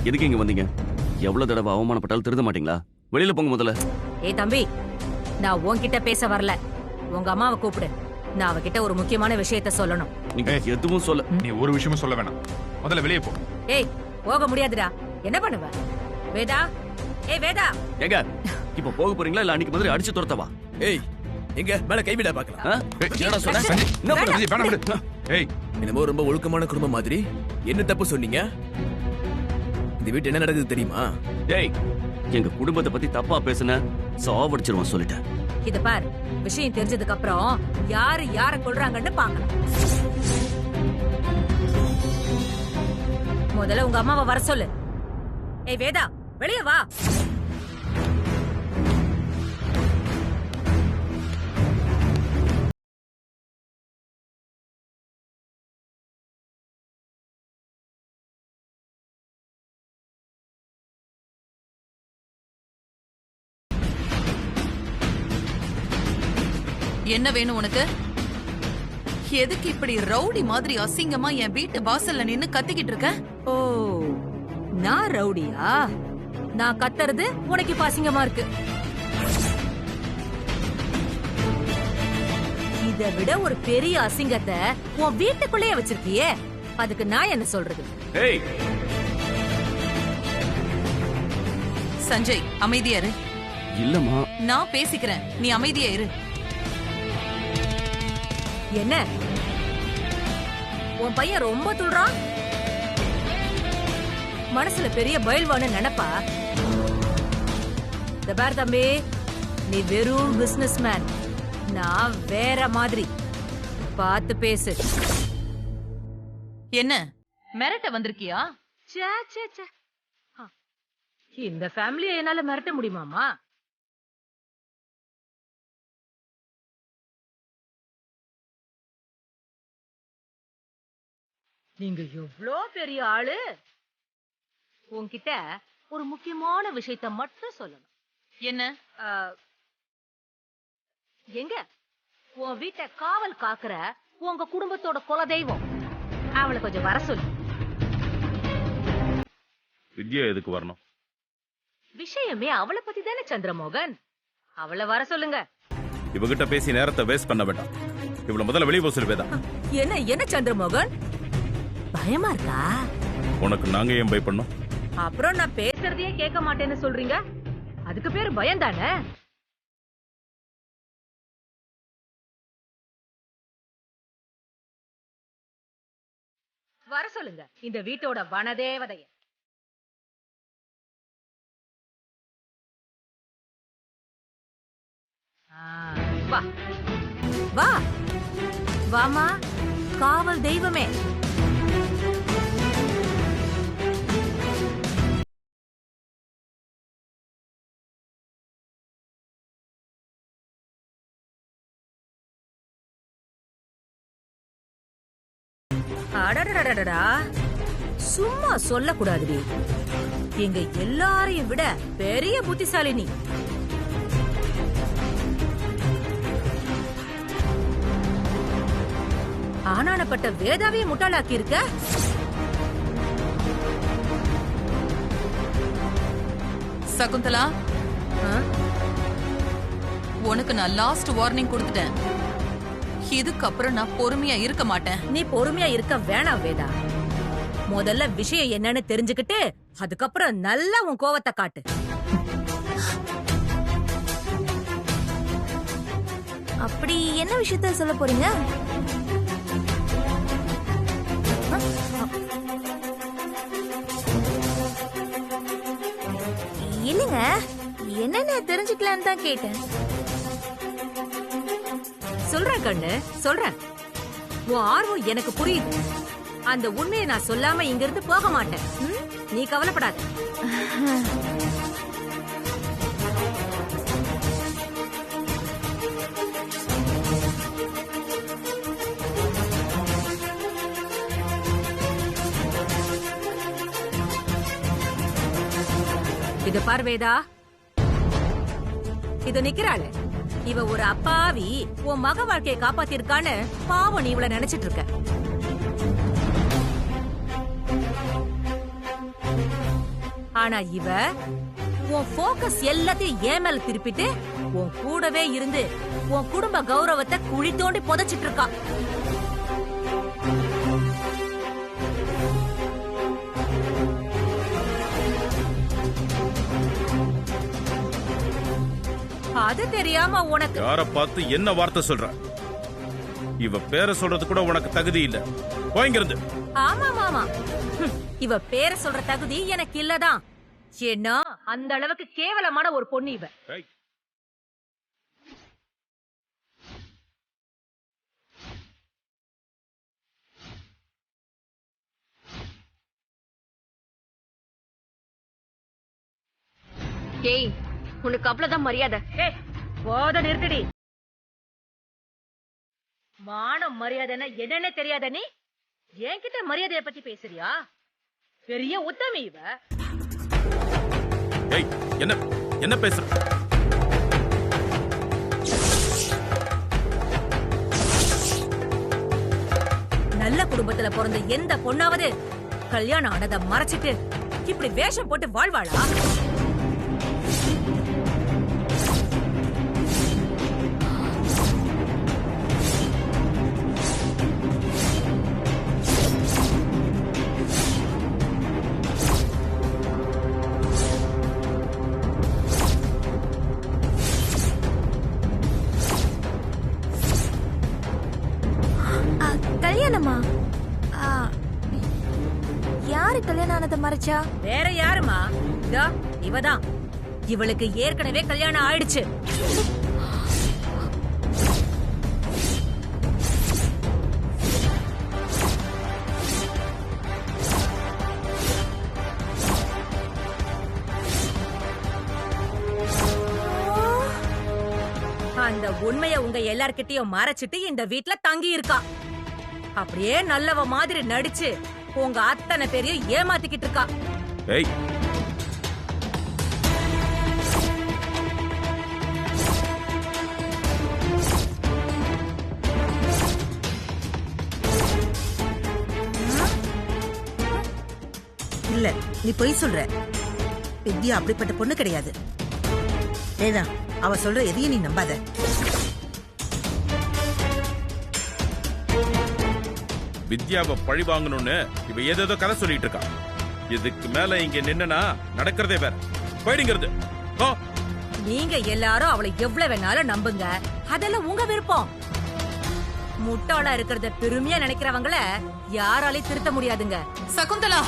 எதுக்கு இங்க வந்தீங்க? எவ்வளவு தடவை அவமானப்பட்டாலும் திருந்த மாட்டீங்களா? வெளியில போங்க முதல்ல. ஏய் தம்பி, நான் உன்கிட்ட பேச வரல. உங்க அம்மாவை கூப்பிடு. நான் அவகிட்ட ஒரு முக்கியமான விஷயத்த சொல்லணும். நீங்க எதுவும் சொல்ல. நீ ஒரு விஷயமும் சொல்ல வேணாம். முதல்ல வெளியே போ. ஏய், போக முடியாதுடா. என்ன பண்ணுவ? வேதா, ஏய் வேதா. ஏங்க, இப்ப போக போறீங்களா இல்ல அன்னைக்கு மாதிரி அடிச்சு துரத்தவா? ஏய், எங்க மேல கைவிட பாக்கலாம். என்னடா சொன்ன? சஞ்சய், என்ன பண்ண? சஞ்சய், வேணாம் விடு. ஏய், என்னமோ ரொம்ப ஒழுக்கமான குடும்பம் மாதிரி. என்ன தப்பு சொன்னீங்க? இந்த வீட்டு என்ன நடக்குது தெரியுமா? டேய், எங்க குடும்பத்தை பத்தி தப்பா பேசுன சாவடிச்சிருவான் சொல்லிட்டேன். இத பார், விஷயம் தெரிஞ்சதுக்கு அப்புறம் யாரு யார கொல்றாங்கன்னு பாக்கலாம். முதல்ல உங்க அம்மாவை வர சொல்லு. ஏய் வேதா, வெளியே வா. என்ன வேணும் உனக்கு? எதுக்கு இப்படி ரவுடி மாதிரி அசிங்கமா என் வீட்டு வாசல்ல நின்னு கத்திக்கிட்டு இருக்க? ஓ, நான் ரவுடியா? நான் கத்துறது உனக்கு இப்ப அசிங்கமா இருக்கு. இத விட ஒரு பெரிய அசிங்கத்தை உன் வீட்டுக்குள்ளேயே வச்சிருக்கியே, அதுக்கு நான் என்ன சொல்றது? ஏய், சஞ்சய், அமைதியா இரு. இல்லம்மா. நான் பேசிக்கிறேன், நீ அமைதியா இரு. என்ன உன் பையன் ரொம்ப துள்றான்? மனசுல பெரிய பயில்வான்னு நினைப்பா? இந்த பார் தம்பி, நீ வெறும் பிசினஸ் மேன், நான் வேற மாதிரி. பார்த்து பேசு. என்ன மிரட்ட வந்திருக்கியா? ச்சே, ச்சே, ச்சே. இந்த ஃபேமிலியை என்னால மிரட்ட முடியுமாமா? நீங்க எவ்ளோ பெரிய ஆளு. உன்கிட்ட ஒரு முக்கியமான விஷயத்த மட்டும் சொல்லணும். என்ன? எங்க உன் வீட்டை காவல் காக்குற உங்க குடும்பத்தோட குலதெய்வம், அவளை கொஞ்சம் வர சொல்லு. வித்யா எதுக்கு வரணும்? விஷயமே அவளை பத்தி தானே சந்திரமோகன். அவளை வர சொல்லுங்க. இவகிட்ட பேசி நேரத்தை வேஸ்ட் பண்ண வேண்டாம். இவ்வளவு முதல்ல வெளியே போக சொல்லுவேதா. என்ன என்ன சந்திரமோகன், பயமா இருக்கா? உனக்கு நாங்க ஏன் பயப்படணும்? அப்புறம் நான் பேசுறதையே கேட்க மாட்டேன்னு சொல்றீங்க, அதுக்கு பேரு பயம் தானே? வர சொல்லுங்க இந்த வீட்டோட வனதேவதைய. வா வா வாமா, காவல் தெய்வமே. அடடடடடா, சும்மா சொல்லக்கூடாதுடி. எங்க எல்லாரையும் விட பெரிய புத்திசாலி நீ. ஆனானப்பட்ட வேதாவையும் முட்டாளாக்கி இருக்க. சகுந்தலா, உனக்கு நான் லாஸ்ட் வார்னிங் கொடுத்துட்டேன். இதுக்கப்புறம் நான் பொறுமையா இருக்க மாட்டேன். நீ பொறுமையா இருக்க வேணாம் வேதா. முதல்ல விஷயம் என்னன்னு தெரிஞ்சுக்கிட்டு அதுக்கப்புறம் நல்லா உன் கோவத்தை காட்டு. அப்படி என்ன விஷயத்த சொல்ல போறீங்க? இல்லங்க, என்னன்னு தெரிஞ்சுக்கலான்னு தான் கேட்டேன். சொல்றேன் கண்ணு, சொல்றேன். உன் ஆர்வம் எனக்கு புரியுது. அந்த உண்மையை நான் சொல்லாம இங்க இருந்து போக மாட்டேன். நீ கவலைப்படாத. இது பார் வேதா, இது நிக்கிறாளே, இவ ஒரு அப்பாவி உன் மக வாழ்க்கையை காப்பாத்திருக்கான்னு பாவம் நீ இவள நினைச்சிட்டு இருக்க. ஆனா இவ உன் ஃபோக்கஸ் எல்லாத்தையும் ஏன் மேல திருப்பிட்டு உன் கூடவே இருந்து உன் குடும்ப கௌரவத்தை குழி தோண்டி புதைச்சிட்டு இருக்கா. அது தெரியாம உனக்கு யார பார்த்து என்ன வார்த்தை சொல்ற? இவ பேரை சொல்றது கூட உனக்கு தகுதி இல்ல. போய்ங்கிருந்து. ஆமா மாமா, இவ பேரை சொல்ற தகுதி எனக்கு இல்லதான். ஏன்னா அந்த அளவுக்கு கேவலமான ஒரு பொண்ணு இவ. ஏய். ஏய், உனக்கு அவ்வளவுதான் மரியாதை. ஏய், போத நிறுத்தடி. மானம் மரியாதைன்னா என்னன்னு தெரியாத நீ என்கிட்ட மரியாதைய பத்தி பேசுறியா? பெரிய உத்தமி இவ. ஏய், என்ன என்ன பேசுற? நல்ல குடும்பத்துல பிறந்த எந்த பொண்ணாவது கல்யாணம் ஆனதை மறைச்சிட்டு இப்படி வேஷம் போட்டு வாழ்வாளா? கல்யாணமா? யாரு கல்யாணம் ஆனதை மறைச்சா? வேற யாருமா? இதோ இவதான். இவளுக்கு ஏற்கனவே கல்யாணம் ஆயிடுச்சு. அந்த உண்மைய உங்க எல்லார்கிட்டயும் மறைச்சிட்டு இந்த வீட்ல தங்கி இருக்கா. அப்படியே நல்லவ மாதிரி நடிச்சு உங்க அத்தனை பேரையும் ஏமாத்திக்கிட்டு இருக்கா. ஏய், இல்ல, நீ பொய் சொல்ற. வித்யா அப்படிப்பட்ட பொண்ணு கிடையாது. வேதா, அவ சொல்ற எதையும் நீ நம்பாத. வித்யாவை பழி வாங்கணும்னு இவ ஏதேதோ கதை சொல்லிட்டு இருக்கா. இதுக்கு மேல இங்க நின்னா நடக்கிறதே வேற. போயிடுங்கிறது. நீங்க எல்லாரும் அவளை எவ்வளவு வேணாலும் நம்புங்க, அதெல்லாம் உங்க விருப்பம். முட்டாளா இருக்கிறத பெருமையா நினைக்கிறவங்கள யாராலையும் திருத்த முடியாதுங்க. சகுந்தலா,